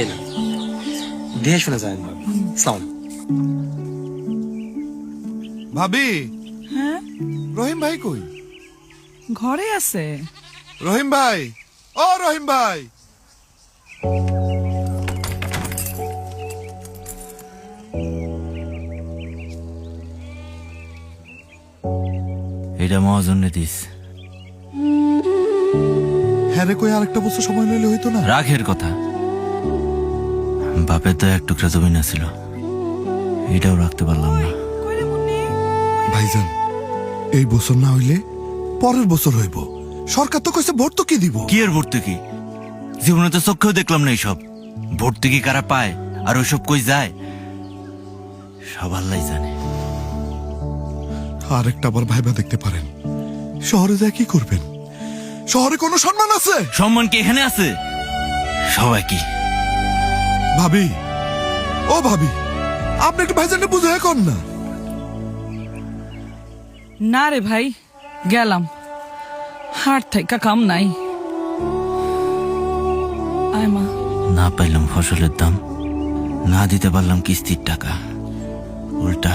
এই না দিয়ে শুনে যায় ভাবি। সালাম। ভাবি, হ্যাঁ, রহিম ভাই কই? ঘরে আছে। রহিম ভাই, ও রহিম ভাই। এটা মহাজন দিস। হ্যাঁ রে, কই আরেকটা বছর সময় নিলে হইতো না? রাখের কথা, বাপের তো এক টুকরা জমি না ছিল, এটাও রাখতে পারলাম না। কই রে মুন্নি? ভাইজান, এই বছর না হইলে পরের বছর হইব। সরকার তো কইছে ভর্তুকি দিব। কি এর ভর্তুকি? জীবনে তো চোখেও দেখলাম না এইসব। ভর্তুকি কারা পায় আর ওইসব কই যায় সব আল্লাহ জানে। আরেকটা বার ভাইবা দেখতে পারেন। শহরে যায় কি করবেন? শহরে কোনো সম্মান আছে? সম্মান কি এখানে আছে? সবাই কি ভাবি, ও ভাবি, আপনি একটু ভাইজানকে বুঝায় কর না। না রে ভাই, গেলাম, হাট থেকে কাম নাই। আয় মা। না পাইলাম ফসলের দাম, না দিতে পারলাম কিস্তির টাকা, উল্টা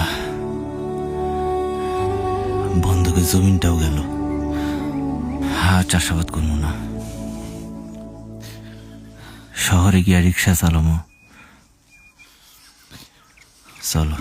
বন্ধকের জমিনটাও গেল। চাষাবাদ করবো না, শহরে গিয়া রিক্সা চালামো। চলো।